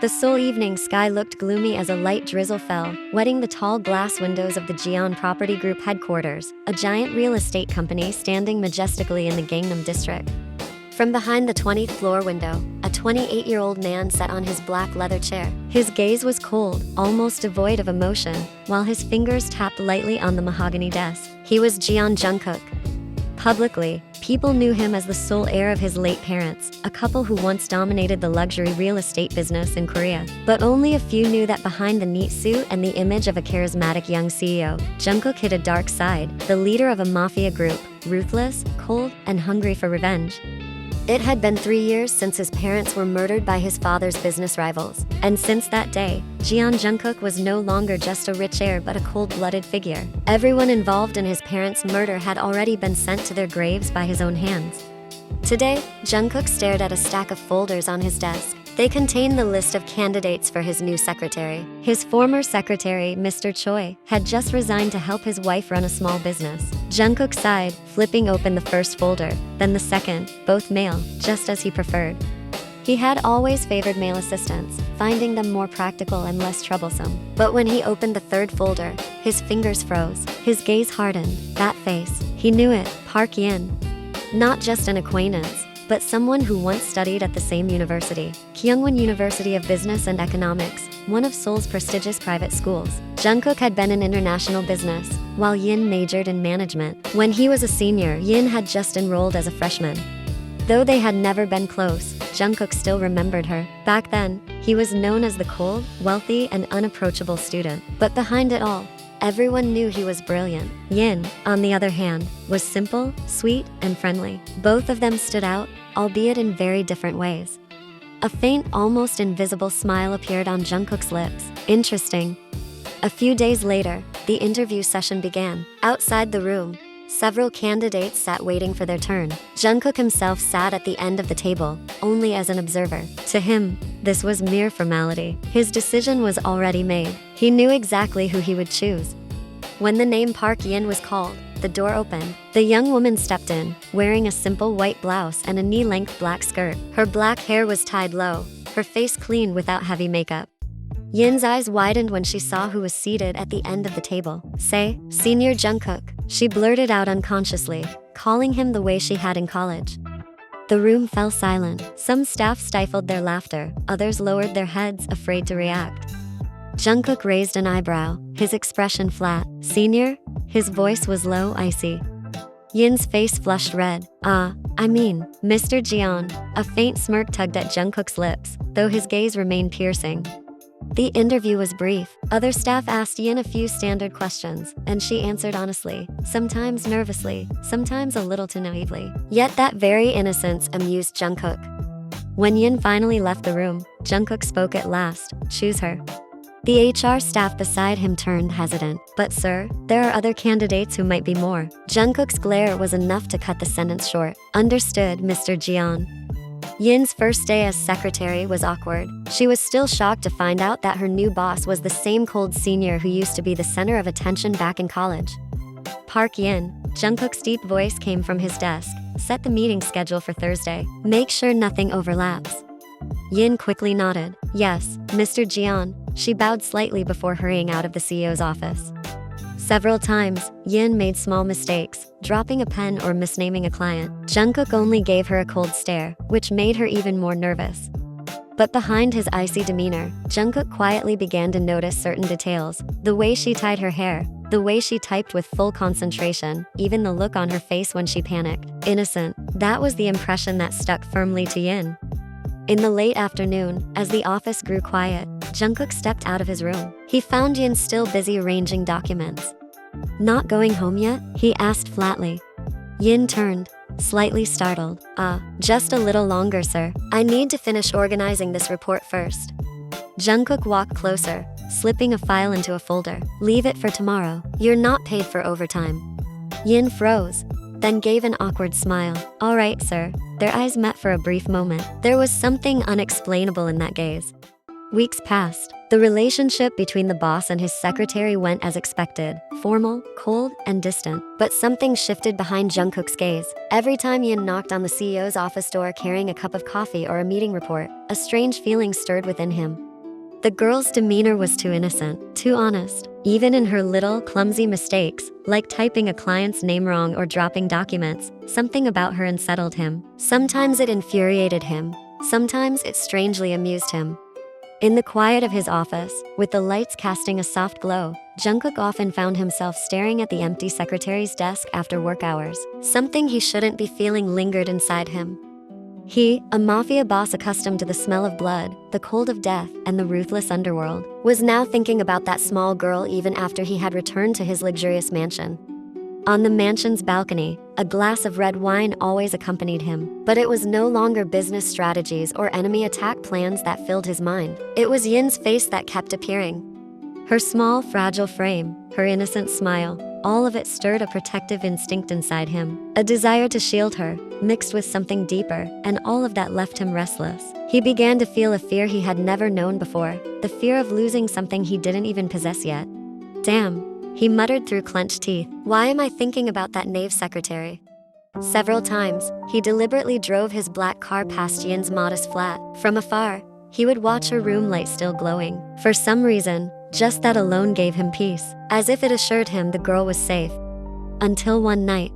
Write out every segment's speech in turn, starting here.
The Seoul evening sky looked gloomy as a light drizzle fell, wetting the tall glass windows of the Jeon Property Group headquarters, a giant real estate company standing majestically in the Gangnam district. From behind the 20th floor window, a 28-year-old man sat on his black leather chair. His gaze was cold, almost devoid of emotion, while his fingers tapped lightly on the mahogany desk. He was Jungkook. Publicly, people knew him as the sole heir of his late parents, a couple who once dominated the luxury real estate business in Korea. But only a few knew that behind the neat suit and the image of a charismatic young CEO, Jungkook hid a dark side, the leader of a mafia group, ruthless, cold, and hungry for revenge. It had been 3 years since his parents were murdered by his father's business rivals, and since that day, Jungkook was no longer just a rich heir but a cold-blooded figure. Everyone involved in his parents' murder had already been sent to their graves by his own hands. Today, Jungkook stared at a stack of folders on his desk. They contained the list of candidates for his new secretary. His former secretary, Mr. Choi, had just resigned to help his wife run a small business. Jungkook sighed, flipping open the first folder, then the second, both male, just as he preferred. He had always favored male assistants, finding them more practical and less troublesome. But when he opened the third folder, his fingers froze, his gaze hardened. That face, he knew it, Park Yin. Not just an acquaintance, but someone who once studied at the same university, Kyungwon University of Business and Economics, one of Seoul's prestigious private schools. Jungkook had been in international business, while Yin majored in management. When he was a senior, Yin had just enrolled as a freshman. Though they had never been close, Jungkook still remembered her. Back then, he was known as the cold, wealthy, and unapproachable student. But behind it all, everyone knew he was brilliant. Yin, on the other hand, was simple, sweet, and friendly. Both of them stood out, albeit in very different ways. A faint, almost invisible smile appeared on Jungkook's lips. Interesting. A few days later, the interview session began. Outside the room, several candidates sat waiting for their turn. Jungkook himself sat at the end of the table, only as an observer. To him, this was mere formality. His decision was already made. He knew exactly who he would choose. When the name Park Yin was called, the door opened. The young woman stepped in, wearing a simple white blouse and a knee-length black skirt. Her black hair was tied low, her face clean without heavy makeup. Yin's eyes widened when she saw who was seated at the end of the table. Say, Senior Jungkook, she blurted out unconsciously, calling him the way she had in college. The room fell silent. Some staff stifled their laughter, others lowered their heads, afraid to react. Jungkook raised an eyebrow, his expression flat. Senior? His voice was low, icy. Yin's face flushed red. Mr. Jeon. A faint smirk tugged at Jungkook's lips, though his gaze remained piercing. The interview was brief. Other staff asked Yin a few standard questions, and she answered honestly, sometimes nervously, sometimes a little too naively. Yet that very innocence amused Jungkook. When Yin finally left the room, Jungkook spoke at last. Choose her. The HR staff beside him turned hesitant. But sir, there are other candidates who might be more. Jungkook's glare was enough to cut the sentence short. Understood, Mr. Jeon. Yin's first day as secretary was awkward. She was still shocked to find out that her new boss was the same cold senior who used to be the center of attention back in college. Park Yin, Jungkook's deep voice came from his desk. Set the meeting schedule for Thursday. Make sure nothing overlaps. Yin quickly nodded. Yes, Mr. Jeon. She bowed slightly before hurrying out of the CEO's office. Several times, Yin made small mistakes, dropping a pen or misnaming a client. Jungkook only gave her a cold stare, which made her even more nervous. But behind his icy demeanor, Jungkook quietly began to notice certain details. The way she tied her hair, the way she typed with full concentration, even the look on her face when she panicked. Innocent. That was the impression that stuck firmly to Yin. In the late afternoon, as the office grew quiet, Jungkook stepped out of his room. He found Yin still busy arranging documents. Not going home yet? He asked flatly. Yin turned, slightly startled. Just a little longer, sir. I need to finish organizing this report first. Jungkook walked closer, slipping a file into a folder. Leave it for tomorrow. You're not paid for overtime. Yin froze, then gave an awkward smile. All right, sir. Their eyes met for a brief moment. There was something unexplainable in that gaze. Weeks passed. The relationship between the boss and his secretary went as expected, formal, cold, and distant. But something shifted behind Jungkook's gaze. Every time Yin knocked on the CEO's office door carrying a cup of coffee or a meeting report, a strange feeling stirred within him. The girl's demeanor was too innocent, too honest. Even in her little, clumsy mistakes, like typing a client's name wrong or dropping documents, something about her unsettled him. Sometimes it infuriated him. Sometimes it strangely amused him. In the quiet of his office, with the lights casting a soft glow, Jungkook often found himself staring at the empty secretary's desk after work hours. Something he shouldn't be feeling lingered inside him. He, a mafia boss accustomed to the smell of blood, the cold of death, and the ruthless underworld, was now thinking about that small girl even after he had returned to his luxurious mansion. On the mansion's balcony, a glass of red wine always accompanied him, but it was no longer business strategies or enemy attack plans that filled his mind. It was Yin's face that kept appearing. Her small, fragile frame, her innocent smile, all of it stirred a protective instinct inside him. A desire to shield her, mixed with something deeper, and all of that left him restless. He began to feel a fear he had never known before, the fear of losing something he didn't even possess yet. Damn, he muttered through clenched teeth. Why am I thinking about that knave secretary? Several times, he deliberately drove his black car past Yin's modest flat. From afar, he would watch her room light still glowing. For some reason, just that alone gave him peace, as if it assured him the girl was safe. Until one night.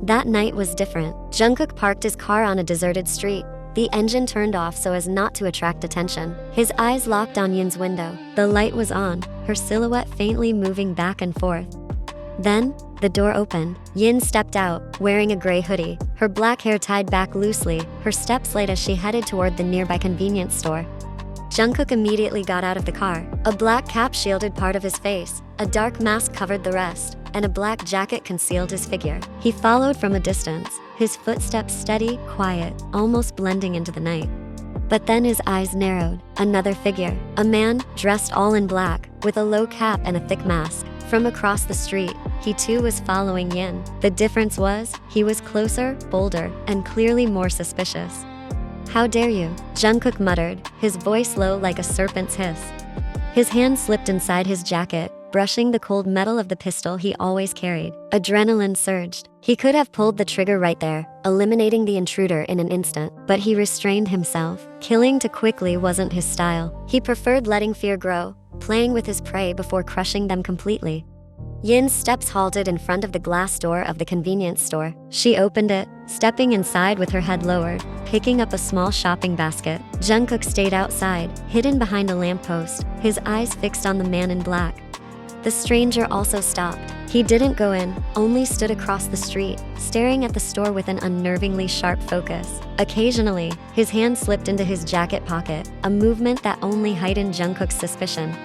That night was different. Jungkook parked his car on a deserted street, the engine turned off so as not to attract attention. His eyes locked on Yin's window. The light was on, her silhouette faintly moving back and forth. Then, the door opened. Yin stepped out, wearing a gray hoodie, her black hair tied back loosely, her steps light as she headed toward the nearby convenience store. Jungkook immediately got out of the car. A black cap shielded part of his face, a dark mask covered the rest, and a black jacket concealed his figure. He followed from a distance, his footsteps steady, quiet, almost blending into the night. But then his eyes narrowed. Another figure, a man, dressed all in black, with a low cap and a thick mask. From across the street, he too was following Yin. The difference was, he was closer, bolder, and clearly more suspicious. How dare you? Jungkook muttered, his voice low like a serpent's hiss. His hand slipped inside his jacket, brushing the cold metal of the pistol he always carried. Adrenaline surged. He could have pulled the trigger right there, eliminating the intruder in an instant, but he restrained himself. Killing too quickly wasn't his style. He preferred letting fear grow, playing with his prey before crushing them completely. Yin's steps halted in front of the glass door of the convenience store. She opened it, stepping inside with her head lowered, picking up a small shopping basket. Jungkook stayed outside, hidden behind a lamppost, his eyes fixed on the man in black. The stranger also stopped. He didn't go in, only stood across the street, staring at the store with an unnervingly sharp focus. Occasionally, his hand slipped into his jacket pocket, a movement that only heightened Jungkook's suspicion.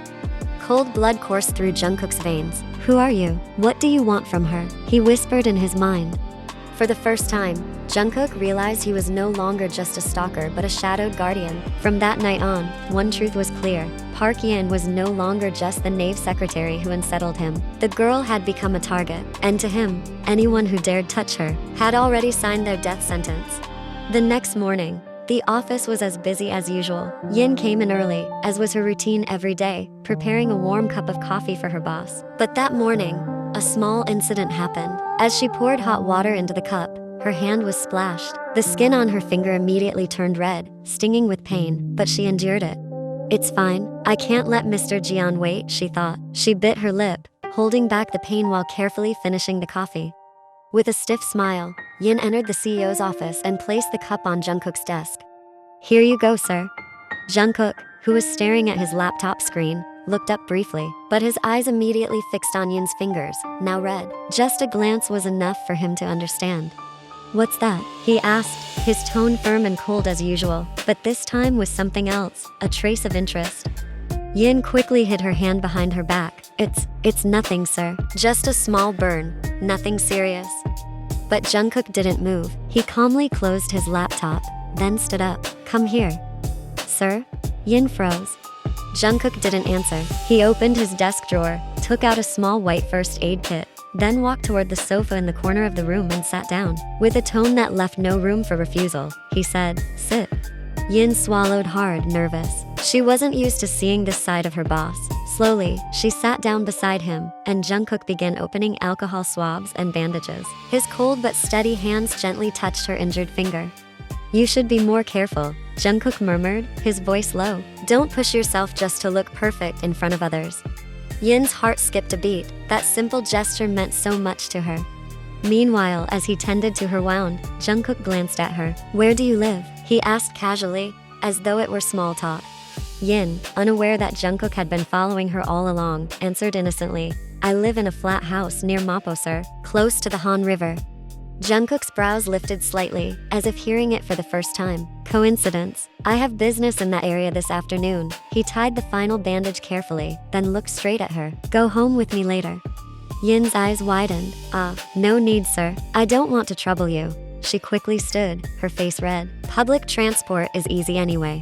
Cold blood coursed through Jungkook's veins. Who are you? What do you want from her? He whispered in his mind. For the first time, Jungkook realized he was no longer just a stalker but a shadowed guardian. From that night on, one truth was clear. Park Yin was no longer just the knave secretary who unsettled him. The girl had become a target, and to him, anyone who dared touch her had already signed their death sentence. The next morning, the office was as busy as usual. Yin came in early, as was her routine every day, preparing a warm cup of coffee for her boss. But that morning, a small incident happened. As she poured hot water into the cup, her hand was splashed. The skin on her finger immediately turned red, stinging with pain, but she endured it. It's fine. I can't let Mr. Jian wait, she thought. She bit her lip, holding back the pain while carefully finishing the coffee. With a stiff smile, Yin entered the CEO's office and placed the cup on Jungkook's desk. Here you go, sir. Jungkook, who was staring at his laptop screen, looked up briefly, but his eyes immediately fixed on Yin's fingers, now red. Just a glance was enough for him to understand. What's that? He asked, his tone firm and cold as usual, but this time with something else, a trace of interest. Yin quickly hid her hand behind her back. It's nothing, sir. Just a small burn, nothing serious. But Jungkook didn't move. He calmly closed his laptop, then stood up. Come here. Sir? Yin froze. Jungkook didn't answer. He opened his desk drawer, took out a small white first aid kit, then walked toward the sofa in the corner of the room and sat down. With a tone that left no room for refusal, he said, sit. Yin swallowed hard, nervous. She wasn't used to seeing this side of her boss. Slowly, she sat down beside him, and Jungkook began opening alcohol swabs and bandages. His cold but steady hands gently touched her injured finger. You should be more careful, Jungkook murmured, his voice low. Don't push yourself just to look perfect in front of others. Yin's heart skipped a beat. That simple gesture meant so much to her. Meanwhile, as he tended to her wound, Jungkook glanced at her. Where do you live? He asked casually, as though it were small talk. Yin, unaware that Jungkook had been following her all along, answered innocently. I live in a flat house near Mapo, sir, close to the Han River. Jungkook's brows lifted slightly, as if hearing it for the first time. Coincidence. I have business in that area this afternoon. He tied the final bandage carefully, then looked straight at her. Go home with me later. Yin's eyes widened. No need, sir. I don't want to trouble you. She quickly stood, her face red. Public transport is easy anyway.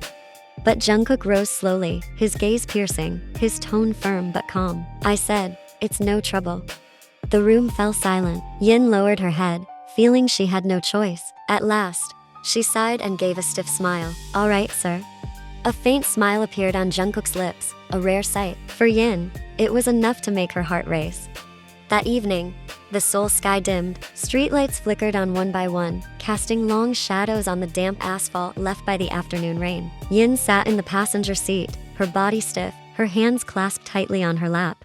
But Jungkook rose slowly, his gaze piercing, his tone firm but calm. I said, it's no trouble. The room fell silent. Yin lowered her head, feeling she had no choice. At last, she sighed and gave a stiff smile. All right, sir. A faint smile appeared on Jungkook's lips, a rare sight. For Yin, it was enough to make her heart race. That evening, the Seoul sky dimmed, streetlights flickered on one by one, casting long shadows on the damp asphalt left by the afternoon rain. Yin sat in the passenger seat, her body stiff, her hands clasped tightly on her lap.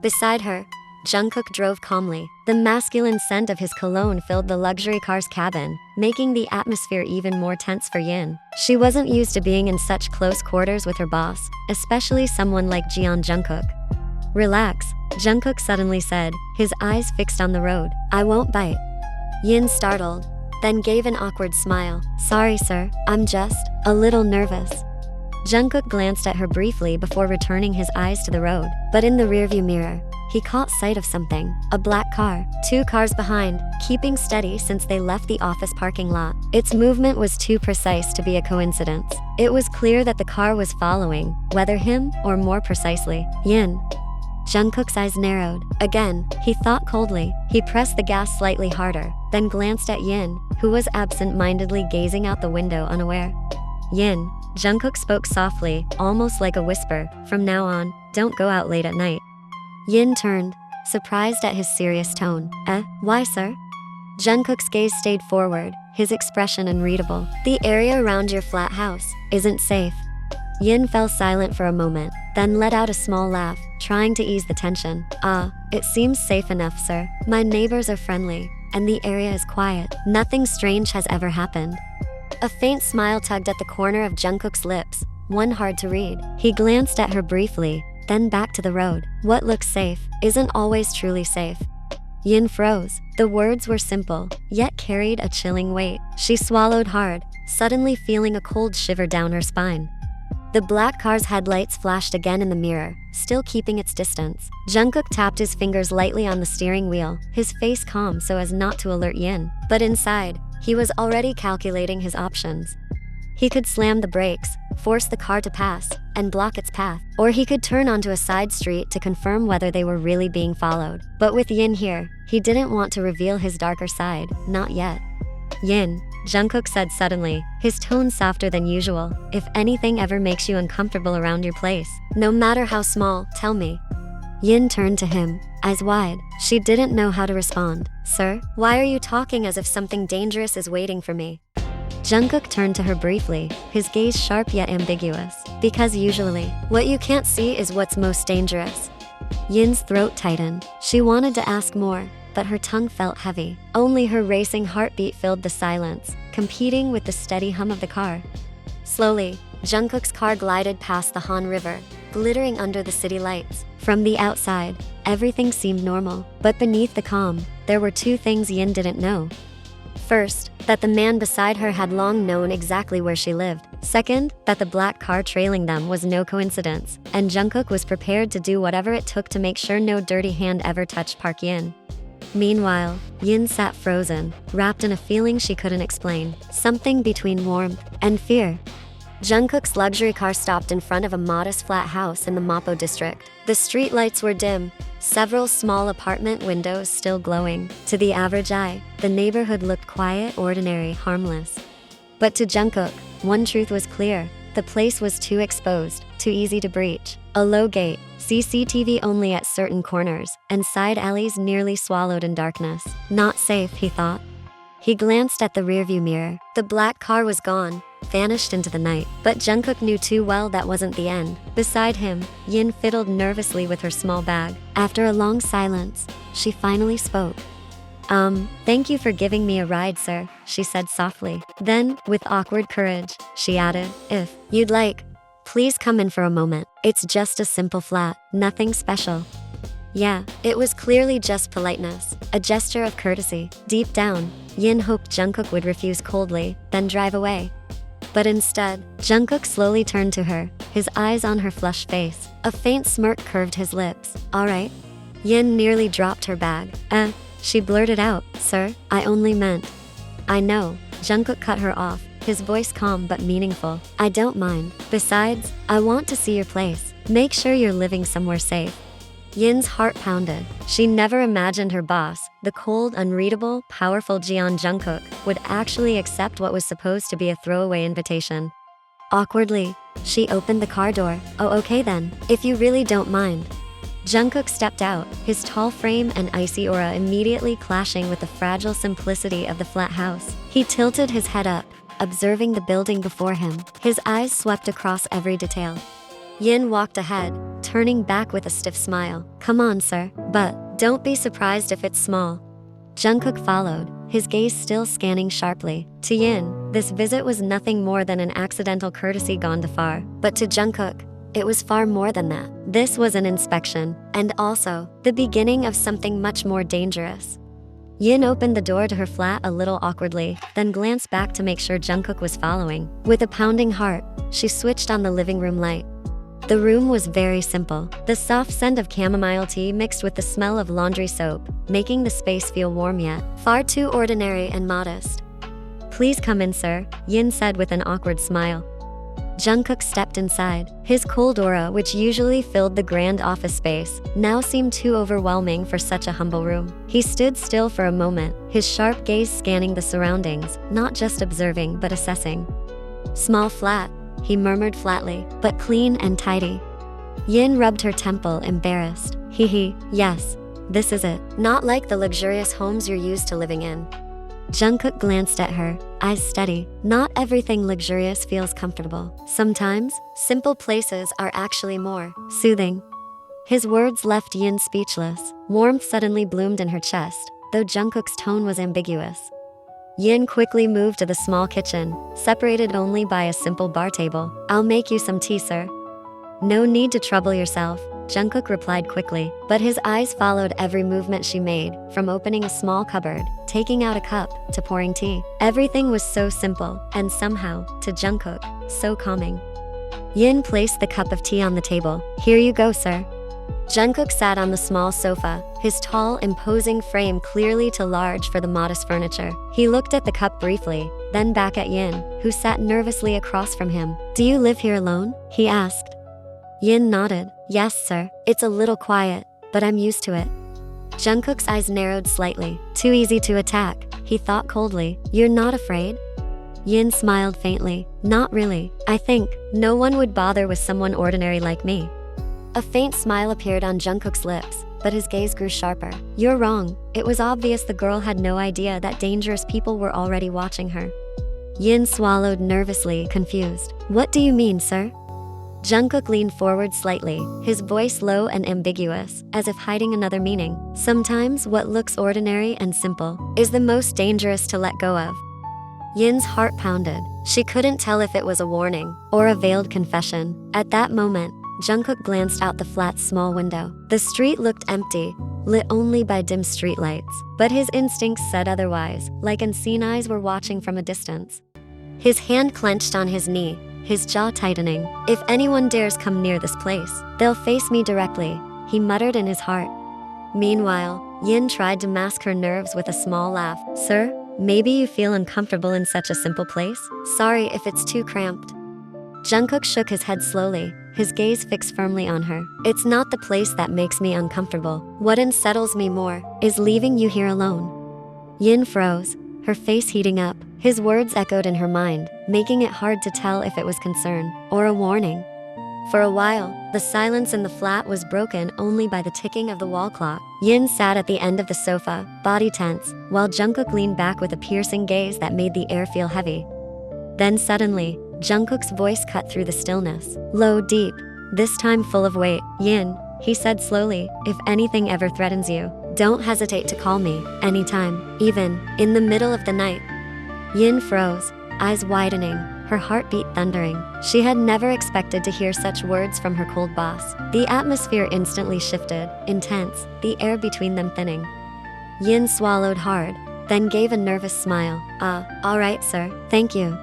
Beside her, Jungkook drove calmly. The masculine scent of his cologne filled the luxury car's cabin, making the atmosphere even more tense for Yin. She wasn't used to being in such close quarters with her boss, especially someone like Jungkook. Relax, Jungkook suddenly said, his eyes fixed on the road. I won't bite. Yin startled, then gave an awkward smile. Sorry, sir, I'm just a little nervous. Jungkook glanced at her briefly before returning his eyes to the road, but in the rearview mirror, he caught sight of something. A black car, 2 cars behind, keeping steady since they left the office parking lot. Its movement was too precise to be a coincidence. It was clear that the car was following, whether him or more precisely, Yin. Jungkook's eyes narrowed. Again, he thought coldly. He pressed the gas slightly harder, then glanced at Yin, who was absent-mindedly gazing out the window unaware. Yin, Jungkook spoke softly, almost like a whisper. From now on, don't go out late at night. Yin turned, surprised at his serious tone. Why, sir? Jungkook's gaze stayed forward, his expression unreadable. The area around your flat house isn't safe. Yin fell silent for a moment, then let out a small laugh, trying to ease the tension. It seems safe enough, sir. My neighbors are friendly, and the area is quiet. Nothing strange has ever happened. A faint smile tugged at the corner of Jungkook's lips, one hard to read. He glanced at her briefly, then back to the road. What looks safe isn't always truly safe. Yin froze. The words were simple, yet carried a chilling weight. She swallowed hard, suddenly feeling a cold shiver down her spine. The black car's headlights flashed again in the mirror, still keeping its distance. Jungkook tapped his fingers lightly on the steering wheel, his face calm so as not to alert Yin. But inside, he was already calculating his options. He could slam the brakes, force the car to pass, and block its path. Or he could turn onto a side street to confirm whether they were really being followed. But with Yin here, he didn't want to reveal his darker side, not yet. Yin, Jungkook said suddenly, his tone softer than usual, if anything ever makes you uncomfortable around your place, no matter how small, tell me. Yin turned to him, eyes wide. She didn't know how to respond. Sir, why are you talking as if something dangerous is waiting for me? Jungkook turned to her briefly, his gaze sharp yet ambiguous. Because usually, what you can't see is what's most dangerous. Yin's throat tightened. She wanted to ask more, but her tongue felt heavy. Only her racing heartbeat filled the silence, competing with the steady hum of the car. Slowly, Jungkook's car glided past the Han River, glittering under the city lights. From the outside, everything seemed normal, but beneath the calm, there were 2 things Yin didn't know. First, that the man beside her had long known exactly where she lived. Second, that the black car trailing them was no coincidence, and Jungkook was prepared to do whatever it took to make sure no dirty hand ever touched Park Yin. Meanwhile, Yin sat frozen, wrapped in a feeling she couldn't explain, something between warmth and fear. Jungkook's luxury car stopped in front of a modest flat house in the Mapo district. The street lights were dim, several small apartment windows still glowing. To the average eye, the neighborhood looked quiet, ordinary, harmless. But to Jungkook, one truth was clear. The place was too exposed, too easy to breach. A low gate, CCTV only at certain corners, and side alleys nearly swallowed in darkness. Not safe, he thought. He glanced at the rearview mirror. The black car was gone, vanished into the night. But Jungkook knew too well that wasn't the end. Beside him, Yin fiddled nervously with her small bag. After a long silence, she finally spoke. Thank you for giving me a ride, sir, she said softly. Then, with awkward courage, she added, if you'd like, please come in for a moment. It's just a simple flat, nothing special. Yeah, it was clearly just politeness, a gesture of courtesy. Deep down, Yin hoped Jungkook would refuse coldly, then drive away. But instead, Jungkook slowly turned to her, his eyes on her flushed face. A faint smirk curved his lips. Alright. Yin nearly dropped her bag. She blurted out, sir, I only meant. I know, Jungkook cut her off, his voice calm but meaningful. I don't mind. Besides, I want to see your place. Make sure you're living somewhere safe. Yin's heart pounded. She never imagined her boss, the cold, unreadable, powerful Jungkook, would actually accept what was supposed to be a throwaway invitation. Awkwardly, she opened the car door. Oh, okay then, if you really don't mind. Jungkook stepped out, his tall frame and icy aura immediately clashing with the fragile simplicity of the flat house. He tilted his head up, observing the building before him. His eyes swept across every detail. Yin walked ahead, turning back with a stiff smile. Come on, sir, but don't be surprised if it's small. Jungkook followed, his gaze still scanning sharply. To Yin, this visit was nothing more than an accidental courtesy gone too far. But to Jungkook, it was far more than that. This was an inspection, and also, the beginning of something much more dangerous. Yin opened the door to her flat a little awkwardly, then glanced back to make sure Jungkook was following. With a pounding heart, she switched on the living room light. The room was very simple, the soft scent of chamomile tea mixed with the smell of laundry soap, making the space feel warm yet far too ordinary and modest. Please come in, sir, Yin said with an awkward smile. Jungkook stepped inside. His cold aura, which usually filled the grand office space, now seemed too overwhelming for such a humble room. He stood still for a moment, his sharp gaze scanning the surroundings, not just observing but assessing. Small flat, he murmured flatly, but clean and tidy. Yin rubbed her temple, embarrassed. Yes, this is it. Not like the luxurious homes you're used to living in. Jungkook glanced at her, eyes steady. Not everything luxurious feels comfortable. Sometimes, simple places are actually more soothing. His words left Yin speechless. Warmth suddenly bloomed in her chest, though Jungkook's tone was ambiguous. Yin quickly moved to the small kitchen, separated only by a simple bar table. I'll make you some tea, sir. No need to trouble yourself, Jungkook replied quickly, but his eyes followed every movement she made, from opening a small cupboard, taking out a cup, to pouring tea. Everything was so simple, and somehow, to Jungkook, so calming. Yin placed the cup of tea on the table. Here you go, sir. Jungkook sat on the small sofa, his tall, imposing frame clearly too large for the modest furniture. He looked at the cup briefly, then back at Yin, who sat nervously across from him. Do you live here alone? He asked. Yin nodded. Yes, sir. It's a little quiet, but I'm used to it. Jungkook's eyes narrowed slightly. Too easy to attack, he thought coldly. You're not afraid? Yin smiled faintly. Not really. I think no one would bother with someone ordinary like me. A faint smile appeared on Jungkook's lips, but his gaze grew sharper. You're wrong. It was obvious the girl had no idea that dangerous people were already watching her. Yin swallowed nervously, confused. What do you mean, sir? Jungkook leaned forward slightly, his voice low and ambiguous, as if hiding another meaning. Sometimes what looks ordinary and simple is the most dangerous to let go of. Yin's heart pounded. She couldn't tell if it was a warning or a veiled confession. At that moment, Jungkook glanced out the flat's small window. The street looked empty, lit only by dim streetlights, but his instincts said otherwise, like unseen eyes were watching from a distance. His hand clenched on his knee, his jaw tightening. If anyone dares come near this place, they'll face me directly, he muttered in his heart. Meanwhile, Yin tried to mask her nerves with a small laugh. Sir, maybe you feel uncomfortable in such a simple place? Sorry if it's too cramped. Jungkook shook his head slowly, his gaze fixed firmly on her. It's not the place that makes me uncomfortable. What unsettles me more is leaving you here alone. Yin froze, her face heating up. His words echoed in her mind, making it hard to tell if it was concern or a warning. For a while, the silence in the flat was broken only by the ticking of the wall clock. Yin sat at the end of the sofa, body tense, while Jungkook leaned back with a piercing gaze that made the air feel heavy. Then suddenly, Jungkook's voice cut through the stillness. Low, deep, this time full of weight. Yin, he said slowly, if anything ever threatens you, don't hesitate to call me, anytime, even in the middle of the night. Yin froze, eyes widening, her heartbeat thundering. She had never expected to hear such words from her cold boss. The atmosphere instantly shifted, intense, the air between them thinning. Yin swallowed hard, then gave a nervous smile. All right, sir, thank you.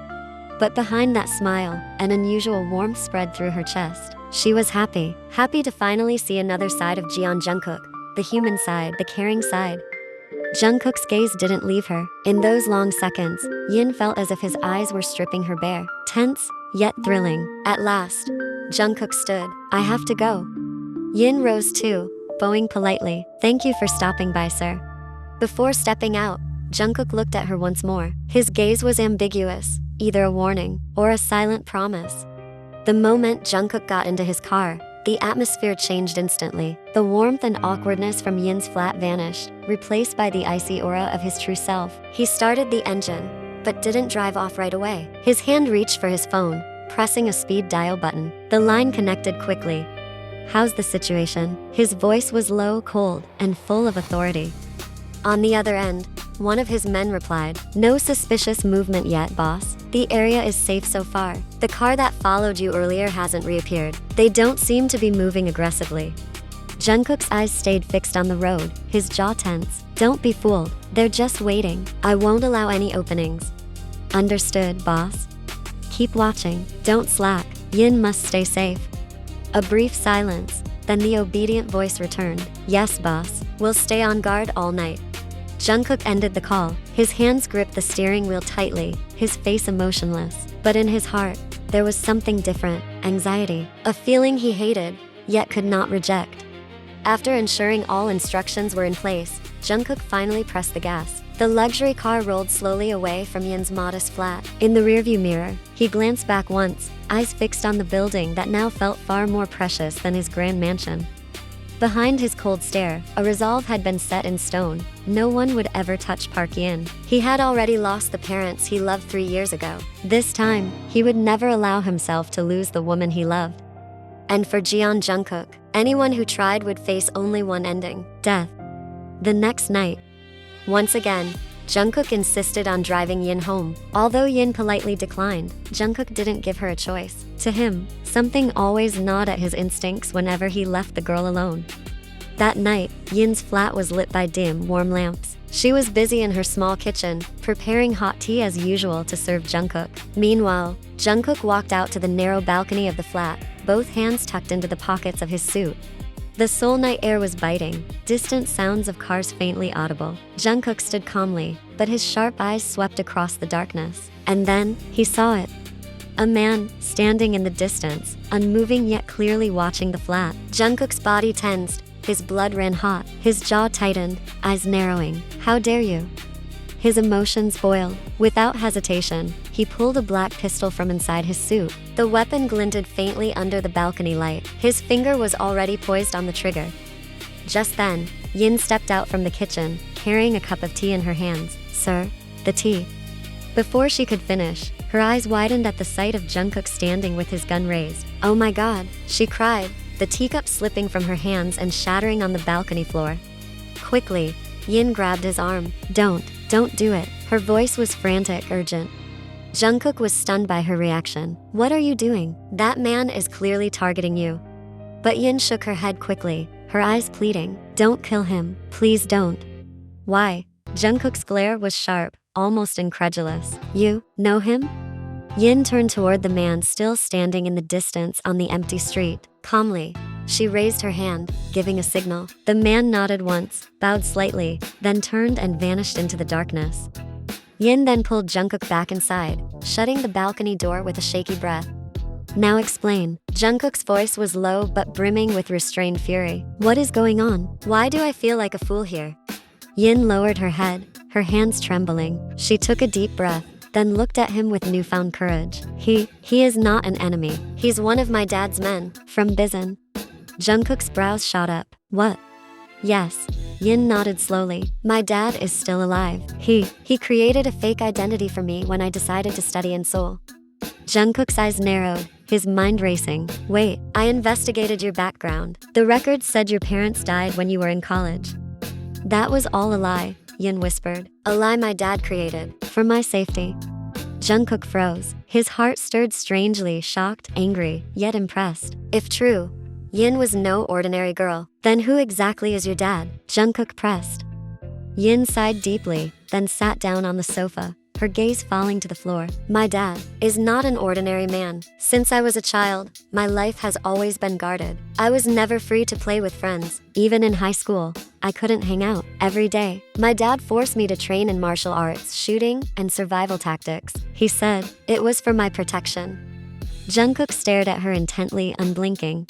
But behind that smile, an unusual warmth spread through her chest. She was happy to finally see another side of Jungkook, the human side, the caring side. Jungkook's gaze didn't leave her. In those long seconds, Yin felt as if his eyes were stripping her bare, tense, yet thrilling. At last, Jungkook stood. I have to go. Yin rose too, bowing politely. Thank you for stopping by, sir. Before stepping out, Jungkook looked at her once more. His gaze was ambiguous, either a warning or a silent promise. The moment Jungkook got into his car, the atmosphere changed instantly. The warmth and awkwardness from Yin's flat vanished, replaced by the icy aura of his true self. He started the engine, but didn't drive off right away. His hand reached for his phone, pressing a speed dial button. The line connected quickly. How's the situation? His voice was low, cold, and full of authority. On the other end, one of his men replied, no suspicious movement yet, boss. The area is safe so far. The car that followed you earlier hasn't reappeared. They don't seem to be moving aggressively. Jungkook's eyes stayed fixed on the road, his jaw tense. Don't be fooled. They're just waiting. I won't allow any openings. Understood, boss. Keep watching. Don't slack. Yin must stay safe. A brief silence, then the obedient voice returned. Yes, boss. We'll stay on guard all night. Jungkook ended the call. His hands gripped the steering wheel tightly, his face emotionless. But in his heart, there was something different, anxiety, a feeling he hated, yet could not reject. After ensuring all instructions were in place, Jungkook finally pressed the gas. The luxury car rolled slowly away from Yin's modest flat. In the rearview mirror, he glanced back once, eyes fixed on the building that now felt far more precious than his grand mansion. Behind his cold stare, a resolve had been set in stone. No one would ever touch Park Yin. He had already lost the parents he loved 3 years ago. This time, he would never allow himself to lose the woman he loved. And for Jungkook, anyone who tried would face only one ending: death. The next night, once again, Jungkook insisted on driving Yin home. Although Yin politely declined, Jungkook didn't give her a choice. To him, something always gnawed at his instincts whenever he left the girl alone. That night, Yin's flat was lit by dim, warm lamps. She was busy in her small kitchen, preparing hot tea as usual to serve Jungkook. Meanwhile, Jungkook walked out to the narrow balcony of the flat, both hands tucked into the pockets of his suit. The Seoul night air was biting, distant sounds of cars faintly audible. Jungkook stood calmly, but his sharp eyes swept across the darkness. And then, he saw it. A man, standing in the distance, unmoving yet clearly watching the flat. Jungkook's body tensed, his blood ran hot, his jaw tightened, eyes narrowing. How dare you? His emotions boiled. Without hesitation, he pulled a black pistol from inside his suit. The weapon glinted faintly under the balcony light. His finger was already poised on the trigger. Just then, Yin stepped out from the kitchen, carrying a cup of tea in her hands. Sir, the tea. Before she could finish, her eyes widened at the sight of Jungkook standing with his gun raised. Oh my god, she cried, the teacup slipping from her hands and shattering on the balcony floor. Quickly, Yin grabbed his arm. Don't do it. Her voice was frantic, urgent. Jungkook was stunned by her reaction. What are you doing? That man is clearly targeting you. But Yin shook her head quickly, her eyes pleading. Don't kill him. Please don't. Why? Jungkook's glare was sharp, almost incredulous. You know him? Yin turned toward the man still standing in the distance on the empty street. Calmly, she raised her hand, giving a signal. The man nodded once, bowed slightly, then turned and vanished into the darkness. Yin then pulled Jungkook back inside, shutting the balcony door with a shaky breath. Now explain. Jungkook's voice was low but brimming with restrained fury. What is going on? Why do I feel like a fool here? Yin lowered her head, her hands trembling. She took a deep breath, then looked at him with newfound courage. He is not an enemy. He's one of my dad's men, from Bizen. Jungkook's brows shot up. What? Yes. Yin nodded slowly. My dad is still alive. He created a fake identity for me when I decided to study in Seoul. Jungkook's eyes narrowed, his mind racing. Wait, I investigated your background. The records said your parents died when you were in college. That was all a lie, Yin whispered. A lie my dad created, for my safety. Jungkook froze. His heart stirred strangely, shocked, angry, yet impressed. If true, Yin was no ordinary girl. Then who exactly is your dad? Jungkook pressed. Yin sighed deeply, then sat down on the sofa, her gaze falling to the floor. My dad is not an ordinary man. Since I was a child, my life has always been guarded. I was never free to play with friends. Even in high school, I couldn't hang out every day. My dad forced me to train in martial arts, shooting, and survival tactics. He said it was for my protection. Jungkook stared at her intently, unblinking.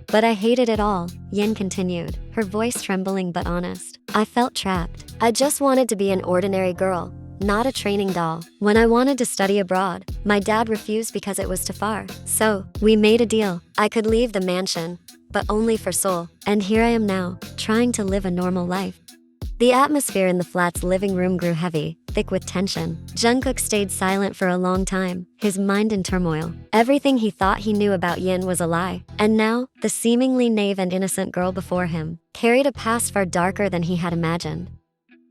But I hated it all, Yin continued, her voice trembling but honest. I felt trapped. I just wanted to be an ordinary girl, not a training doll. When I wanted to study abroad, my dad refused because it was too far. So, we made a deal. I could leave the mansion, but only for Seoul. And here I am now, trying to live a normal life. The atmosphere in the flat's living room grew heavy, thick with tension. Jungkook stayed silent for a long time, his mind in turmoil. Everything he thought he knew about Yin was a lie. And now, the seemingly naive and innocent girl before him carried a past far darker than he had imagined.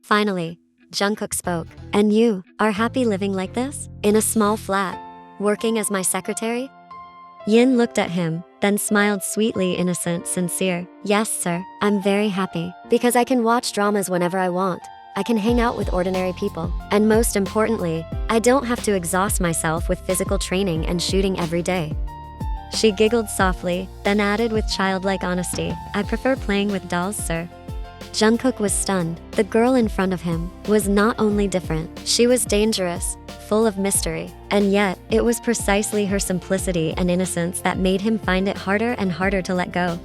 Finally, Jungkook spoke. And you are happy living like this? In a small flat, working as my secretary? Yin looked at him, then smiled sweetly, innocent, sincere. Yes, sir, I'm very happy. Because I can watch dramas whenever I want. I can hang out with ordinary people. And most importantly, I don't have to exhaust myself with physical training and shooting every day. She giggled softly, then added with childlike honesty, I prefer playing with dolls, sir. Jungkook was stunned. The girl in front of him was not only different, she was dangerous, full of mystery. And yet, it was precisely her simplicity and innocence that made him find it harder and harder to let go.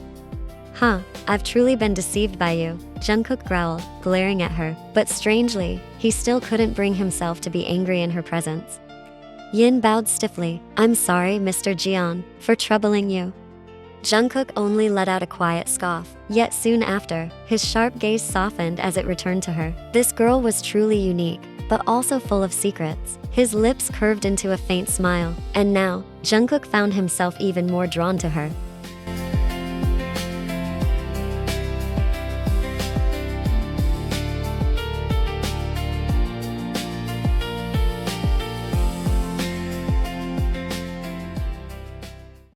Huh, I've truly been deceived by you, Jungkook growled, glaring at her. But strangely, he still couldn't bring himself to be angry in her presence. Yin bowed stiffly. I'm sorry, Mr. Jeon, for troubling you. Jungkook only let out a quiet scoff. Yet soon after, his sharp gaze softened as it returned to her. This girl was truly unique, but also full of secrets. His lips curved into a faint smile, and now, Jungkook found himself even more drawn to her.